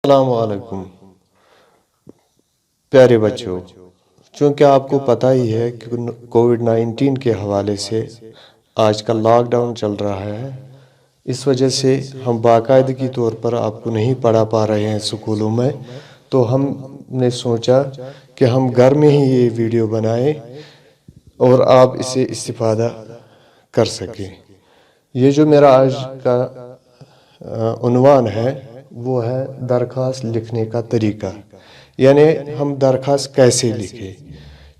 السلام علیکم پیارے بچوں، چونکہ آپ کو پتہ ہی ہے کہ کووڈ-19 کے حوالے سے آج کل لاک ڈاؤن چل رہا ہے۔ اس وجہ سے ہم باقاعدگی طور پر آپ کو نہیں پڑھا پا رہے ہیں اسکولوں میں، تو ہم نے سوچا کہ ہم گھر میں ہی یہ ویڈیو بنائیں اور آپ اسے استفادہ کر سکیں۔ یہ جو میرا آج کا عنوان ہے وہ ہے درخواست لکھنے کا طریقہ، یعنی ہم درخواست کیسے لکھیں۔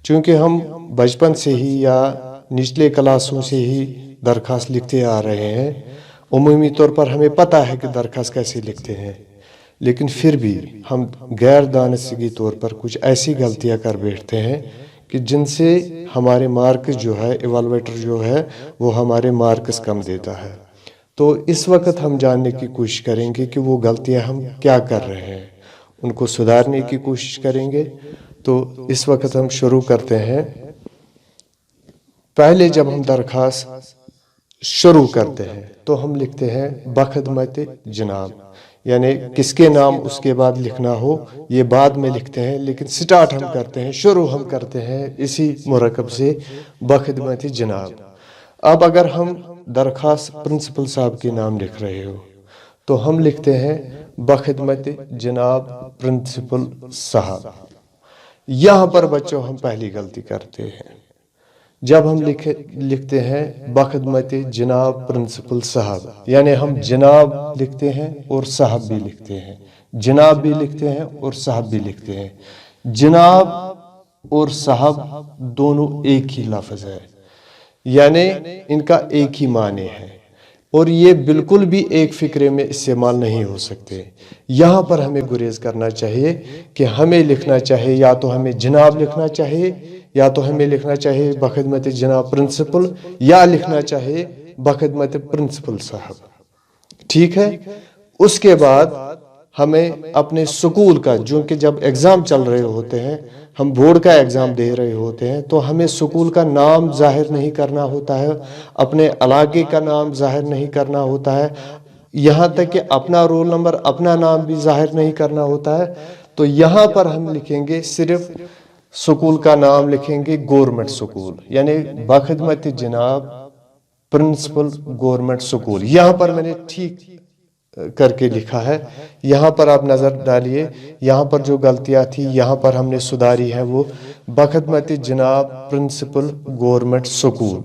چونکہ ہم بچپن سے ہی یا نچلے کلاسوں سے ہی درخواست لکھتے آ رہے ہیں، عمومی طور پر ہمیں پتہ ہے کہ درخواست کیسے لکھتے ہیں، لیکن پھر بھی ہم غیر دانستگی طور پر کچھ ایسی غلطیاں کر بیٹھتے ہیں کہ جن سے ہمارے مارکس جو ہے، ایوالویٹر جو ہے وہ ہمارے مارکس کم دیتا ہے۔ تو اس وقت ہم جاننے کی کوشش کریں گے کہ وہ غلطیاں ہم کیا کر رہے ہیں، ان کو سدھارنے کی کوشش کریں گے۔ تو اس وقت ہم شروع کرتے ہیں۔ پہلے جب ہم درخواست شروع کرتے ہیں تو ہم لکھتے ہیں بخدمت جناب، یعنی کس کے نام اس کے بعد لکھنا ہو یہ بعد میں لکھتے ہیں، لیکن سٹارٹ ہم کرتے ہیں، شروع ہم کرتے ہیں اسی مرکب سے، بخدمت جناب۔ اب اگر ہم درخواست پرنسپل صاحب کے نام لکھ رہے ہو تو ہم لکھتے ہیں بخدمت جناب پرنسپل صاحب۔ یہاں پر بچوں ہم پہلی غلطی کرتے ہیں۔ جب ہم لکھتے ہیں بخدمت جناب پرنسپل صاحب، یعنی ہم جناب لکھتے ہیں اور صاحب بھی لکھتے ہیں، جناب بھی لکھتے ہیں اور صاحب بھی لکھتے ہیں۔ جناب اور صاحب دونوں ایک ہی لفظ ہے، یعنی ان کا ایک ہی معنی ہے، اور یہ بالکل بھی ایک فقرے میں استعمال نہیں ہو سکتے۔ یہاں پر ہمیں گریز کرنا چاہیے کہ ہمیں لکھنا چاہیے، یا تو ہمیں جناب لکھنا چاہیے، یا تو ہمیں لکھنا چاہیے بخدمت جناب پرنسپل، یا لکھنا چاہیے بخدمت پرنسپل صاحب۔ ٹھیک ہے؟ اس کے بعد ہمیں اپنے سکول کا، جو کہ جب ایگزام چل رہے ہوتے ہیں، ہم بورڈ کا ایگزام دے رہے ہوتے ہیں، تو ہمیں سکول کا نام ظاہر نہیں کرنا ہوتا ہے، اپنے علاقے کا نام ظاہر نہیں کرنا ہوتا ہے، یہاں تک کہ اپنا رول نمبر، اپنا نام بھی ظاہر نہیں کرنا ہوتا ہے۔ تو یہاں پر ہم لکھیں گے، صرف سکول کا نام لکھیں گے گورنمنٹ سکول، یعنی بخدمت جناب پرنسپل گورنمنٹ سکول۔ یہاں پر میں نے ٹھیک کر کے لکھا ہے، یہاں پر آپ نظر ڈالیے، یہاں پر جو غلطیاں تھی یہاں پر ہم نے سدھاری ہے، وہ بخدمت جناب پرنسپل گورنمنٹ سکول۔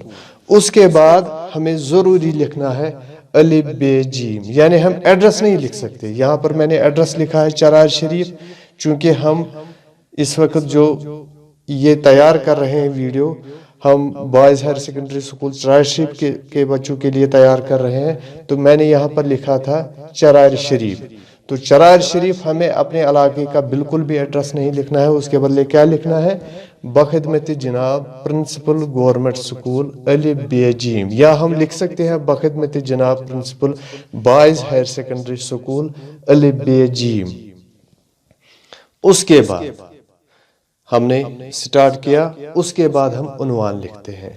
اس کے بعد ہمیں ضروری لکھنا ہے الف ب جیم، یعنی ہم ایڈریس نہیں لکھ سکتے۔ یہاں پر میں نے ایڈریس لکھا ہے چرار شریف، چونکہ ہم اس وقت جو یہ تیار کر رہے ہیں ویڈیو، ہم boys higher secondary school Cherat شریف کے بچوں کے لیے تیار کر رہے ہیں، تو میں نے یہاں پر لکھا تھا چرار شریف۔ تو چرار شریف ہمیں اپنے علاقے کا بالکل بھی ایڈریس نہیں لکھنا ہے، اس کے بدلے کیا لکھنا ہے؟ بخدمت جناب پرنسپل گورنمنٹ سکول الف ب جیم، یا ہم لکھ سکتے ہیں بخدمت جناب principal boys higher secondary school الف ب جیم۔ اس کے بعد ہم نے سٹارٹ کیا، اس کے بعد ہم عنوان لکھتے ہیں۔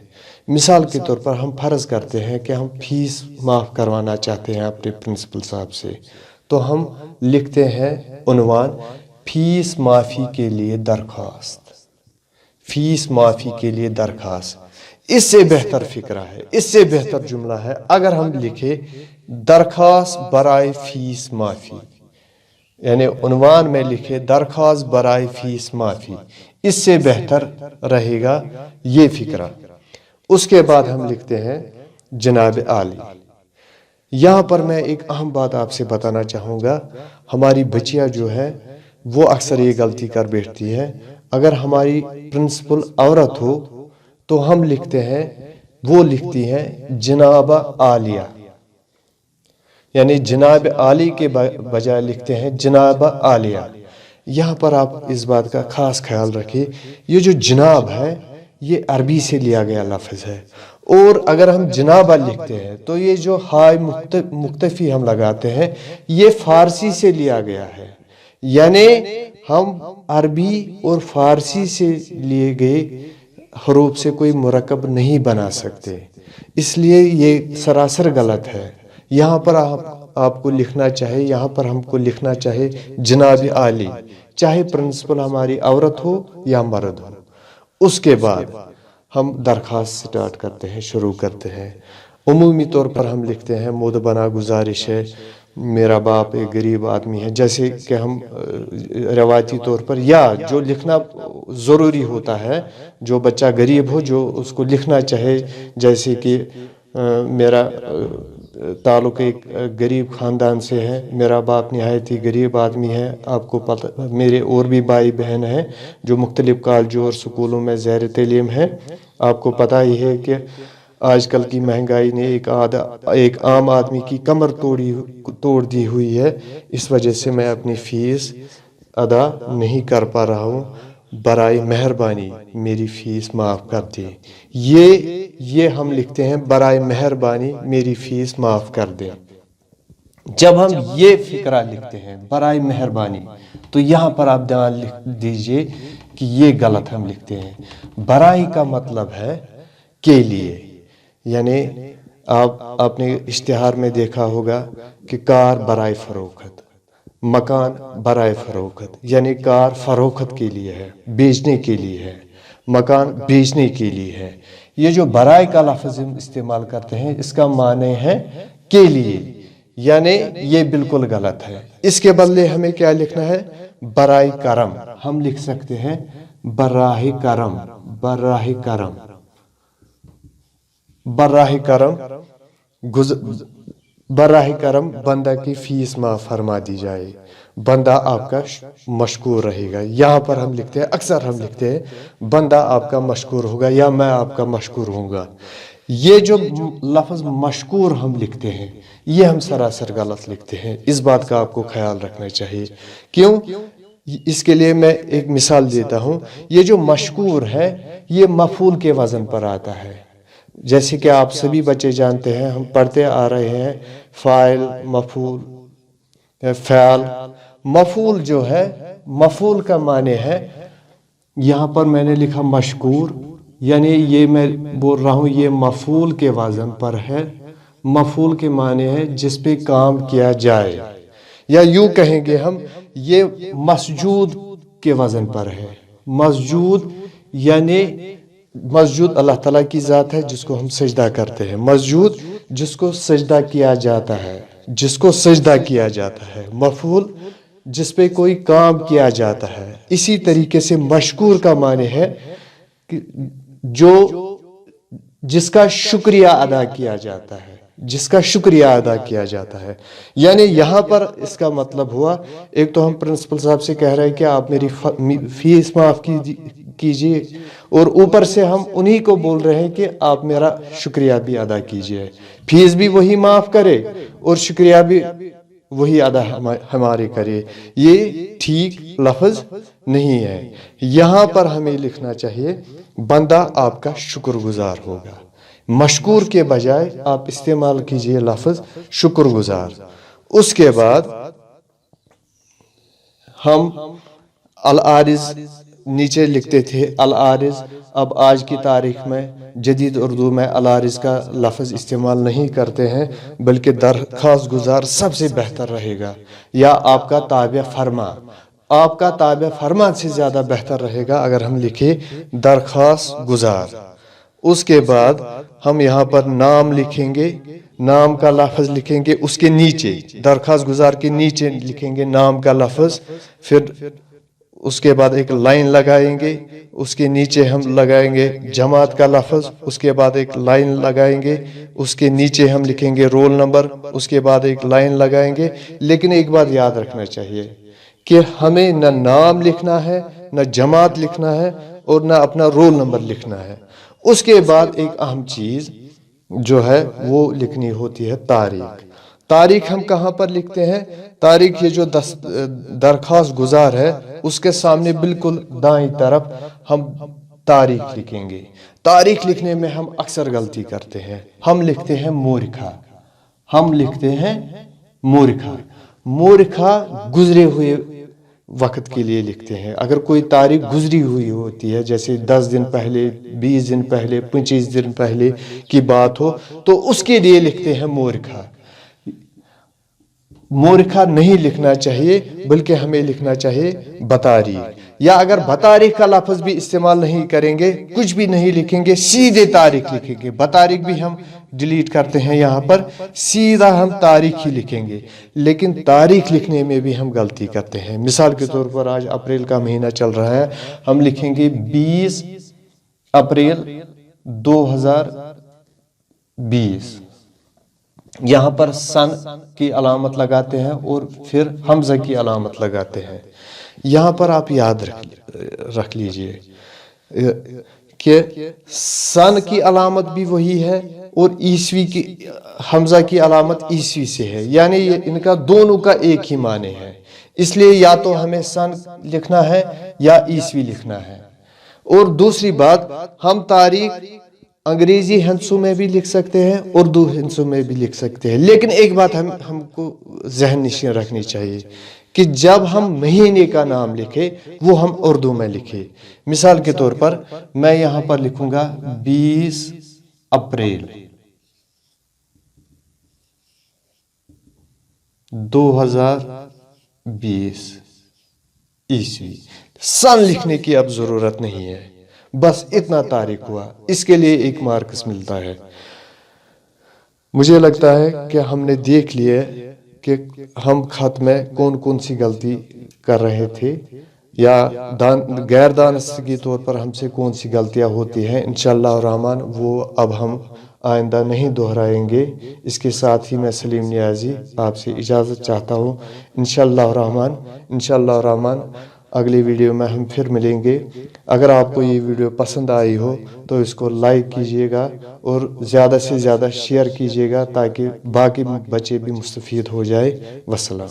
مثال کے طور پر ہم فرض کرتے ہیں کہ ہم فیس معاف کروانا چاہتے ہیں اپنے پرنسپل صاحب سے، تو ہم لکھتے ہیں عنوان فیس معافی کے لیے درخواست، فیس معافی کے لیے درخواست۔ اس سے بہتر فقرہ ہے، اس سے بہتر جملہ ہے اگر ہم لکھیں درخواست برائے فیس معافی، یعنی عنوان میں لکھے درخواست برائے فیس معافی، اس سے بہتر رہے گا یہ فقرہ۔ اس کے بعد ہم لکھتے ہیں جناب عالی۔ یہاں پر میں ایک اہم بات آپ سے بتانا چاہوں گا، ہماری بچیاں جو ہے وہ اکثر یہ غلطی کر بیٹھتی ہے۔ اگر ہماری پرنسپل عورت ہو تو ہم لکھتے ہیں، وہ لکھتی ہیں جناب عالیہ، یعنی جناب عالی کے بجائے لکھتے ہیں جناب عالیہ۔ یہاں پر آپ اس بات کا خاص خیال رکھیں، یہ جو جناب ہے یہ عربی سے لیا گیا لفظ ہے، اور اگر ہم جنابہ لکھتے ہیں تو یہ جو ہائے مختفی ہم لگاتے ہیں یہ فارسی سے لیا گیا ہے، یعنی ہم عربی اور فارسی سے لیے گئے حروف سے کوئی مرکب نہیں بنا سکتے، اس لیے یہ سراسر غلط ہے۔ یہاں پر آپ کو لکھنا چاہے، یہاں پر ہم کو لکھنا چاہے جناب عالی، چاہے پرنسپل ہماری عورت ہو یا مرد ہو۔ اس کے بعد ہم درخواست سٹارٹ کرتے ہیں، شروع کرتے ہیں۔ عمومی طور پر ہم لکھتے ہیں مودبانہ گزارش ہے، میرا باپ ایک غریب آدمی ہے، جیسے کہ ہم روایتی طور پر، یا جو لکھنا ضروری ہوتا ہے، جو بچہ غریب ہو جو اس کو لکھنا چاہے، جیسے کہ میرا تعلق ایک غریب خاندان سے ہے، میرا باپ نہایت ہی غریب آدمی ہے، آپ کو پتہ، میرے اور بھی بھائی بہن ہیں جو مختلف کالجوں اور سکولوں میں زیر تعلیم ہیں۔ آپ کو پتہ ہی ہے کہ آج کل کی مہنگائی نے ایک عام آدمی کی کمر توڑ دی ہوئی ہے، اس وجہ سے میں اپنی فیس ادا نہیں کر پا رہا ہوں، برائے مہربانی میری فیس معاف کر دیں۔ یہ ہم لکھتے ہیں برائے مہربانی میری فیس معاف کر دیں۔ جب ہم یہ فقرہ لکھتے ہیں برائے مہربانی، تو یہاں پر آپ دھیان دیجئے کہ یہ غلط ہم لکھتے ہیں۔ برائے کا مطلب ہے کے لیے، یعنی آپ نے اشتہار میں دیکھا ہوگا کہ کار برائے فروخت، مکان برائے فروخت، یعنی کار فروخت کے لیے ہے، بیچنے کے لیے ہے، مکان بیچنے کے لیے ہے۔ یہ جو برائے کا لفظ ہم استعمال کرتے ہیں، اس کا معنی ہے کے لیے، یعنی یہ بالکل غلط ہے۔ اس کے بدلے ہمیں کیا لکھنا ہے؟ برائے کرم۔ ہم لکھ سکتے ہیں براہ کرم، براہ کرم، براہ کرم، براہ کرم بندہ کی فیس معاف فرما دی جائے، بندہ آپ کا مشکور رہے گا۔ یہاں پر ہم لکھتے ہیں، اکثر ہم لکھتے ہیں بندہ آپ کا مشکور ہوگا یا میں آپ کا مشکور ہوں گا۔ یہ جو لفظ مشکور ہم لکھتے ہیں، یہ ہم سراسر غلط لکھتے ہیں، اس بات کا آپ کو خیال رکھنا چاہیے۔ کیوں؟ اس کے لیے میں ایک مثال دیتا ہوں۔ یہ جو مشکور ہے، یہ مفعول کے وزن پر آتا ہے، جیسے کہ آپ سبھی بچے جانتے ہیں، ہم پڑھتے آ رہے ہیں فاعل، مفعول، فعل۔ مفعول جو ہے، مفعول کا معنی ہے، یہاں پر میں نے لکھا مشکور، یعنی یہ میں بول رہا ہوں یہ مفعول کے وزن پر ہے۔ مفعول کے معنی ہے جس پہ کام کیا جائے، یا یوں کہیں گے ہم یہ مسجود کے وزن پر ہے۔ مسجود یعنی مسجود اللہ تعالیٰ کی ذات ہے جس کو ہم سجدہ کرتے ہیں، مسجود جس کو سجدہ کیا جاتا ہے، جس کو سجدہ کیا جاتا ہے، مفعول جس پہ کوئی کام کیا جاتا ہے۔ اسی طریقے سے مشکور کا معنی ہے کہ جس کا شکریہ ادا کیا جاتا ہے، جس کا شکریہ ادا کیا جاتا ہے۔ یعنی یہاں پر اس کا مطلب ہوا، ایک تو ہم پرنسپل صاحب سے کہہ رہے ہیں کہ آپ میری فیس معاف کیجئے، اور اوپر سے ہم انہی کو بول رہے ہیں کہ آپ میرا شکریہ بھی ادا کیجئے، فیس بھی وہی معاف کرے اور شکریہ بھی وہی ادا ہمارے کرے۔ یہ ٹھیک لفظ نہیں ہے۔ یہاں پر ہمیں لکھنا چاہیے بندہ آپ کا شکر گزار ہوگا۔ مشکور کے بجائے آپ استعمال کیجئے لفظ شکر گزار۔ اس کے بعد ہم العارض نیچے لکھتے تھے العارض، اب آج کی تاریخ میں جدید اردو میں العارض کا لفظ استعمال نہیں کرتے ہیں، بلکہ درخواست گزار سب سے بہتر رہے گا، یا آپ کا تابع فرما۔ آپ کا تابع فرما سے زیادہ بہتر رہے گا اگر ہم لکھیں درخواست گزار۔ اس کے بعد ہم یہاں پر نام لکھیں گے، نام کا لفظ لکھیں گے، اس کے نیچے درخواست گزار کے نیچے لکھیں گے نام کا لفظ، پھر اس کے بعد ایک لائن لگائیں گے، اس کے نیچے ہم لگائیں گے جماعت کا لفظ، اس کے بعد ایک لائن لگائیں گے، اس کے نیچے ہم لکھیں گے رول نمبر، اس کے بعد ایک لائن لگائیں گے۔ لیکن ایک بات یاد رکھنا چاہیے کہ ہمیں نہ نام لکھنا ہے، نہ جماعت لکھنا ہے، اور نہ اپنا رول نمبر لکھنا ہے۔ اس کے بعد ایک اہم چیز جو ہے وہ لکھنی ہوتی ہے تاریخ۔ تاریخ ہم کہاں پر لکھتے ہیں؟ تاریخ یہ جو درخواست گزار ہے اس کے سامنے بالکل دائیں طرف ہم تاریخ لکھیں گے۔ تاریخ لکھنے میں ہم اکثر غلطی کرتے ہیں، ہم لکھتے ہیں مورکھا، ہم لکھتے ہیں مورکھا۔ مورکھا گزرے ہوئے وقت کے لیے لکھتے ہیں۔ اگر کوئی تاریخ گزری ہوئی ہوتی ہے، جیسے 10 دن پہلے، 20 دن پہلے، 25 دن پہلے کی بات ہو، تو اس کے لیے لکھتے ہیں مورکھا۔ مورخہ نہیں لکھنا چاہیے بلکہ ہمیں لکھنا چاہیے بطاریق، یا اگر بطاریق کا لفظ بھی استعمال نہیں کریں گے، کچھ بھی نہیں لکھیں گے، سیدھے تاریخ لکھیں گے۔ بطاریق بھی ہم ڈیلیٹ کرتے ہیں یہاں پر، سیدھا ہم تاریخ ہی لکھیں گے، لیکن تاریخ لکھنے میں بھی ہم غلطی کرتے ہیں۔ مثال کے طور پر آج اپریل کا مہینہ چل رہا ہے، ہم لکھیں گے 20 اپریل 2020، یہاں پر سن کی علامت لگاتے ہیں اور پھر حمزہ کی علامت لگاتے ہیں۔ یہاں پر آپ یاد رکھ لیجئے کہ سن کی علامت بھی وہی ہے اور عیسوی کی حمزہ کی علامت عیسوی سے ہے، یعنی یہ ان کا دونوں کا ایک ہی معنی ہے، اس لیے یا تو ہمیں سن لکھنا ہے یا عیسوی لکھنا ہے۔ اور دوسری بات، ہم تاریخ انگریزی ہندسوں میں بھی لکھ سکتے ہیں، اردو ہندسوں میں بھی لکھ سکتے ہیں، لیکن ایک بات ہم کو ذہن نشین رکھنی چاہیے کہ جب ہم مہینے کا نام لکھیں وہ ہم اردو میں لکھیں۔ مثال کے طور پر میں یہاں پر لکھوں گا 20 اپریل 2020 عیسوی، سن لکھنے کی اب ضرورت نہیں ہے، بس اتنا تاریخ ہوا، اس کے لیے ایک مارکس ملتا ہے۔ مجھے لگتا ہے کہ ہم نے دیکھ لیا کہ ہم خط میں کون کون سی غلطی کر رہے تھے، یا غیر دانستگی کے طور پر ہم سے کون سی غلطیاں ہوتی ہیں۔ انشاءاللہ الرحمن وہ اب ہم آئندہ نہیں دہرائیں گے۔ اس کے ساتھ ہی میں سلیم نیازی آپ سے اجازت چاہتا ہوں۔ انشاءاللہ الرحمن اگلی ویڈیو میں ہم پھر ملیں گے۔ اگر آپ کو یہ ویڈیو پسند آئی ہو تو اس کو لائک کیجئے گا اور زیادہ سے زیادہ شیئر کیجئے گا تاکہ باقی بچے بھی مستفید ہو جائے۔ والسلام۔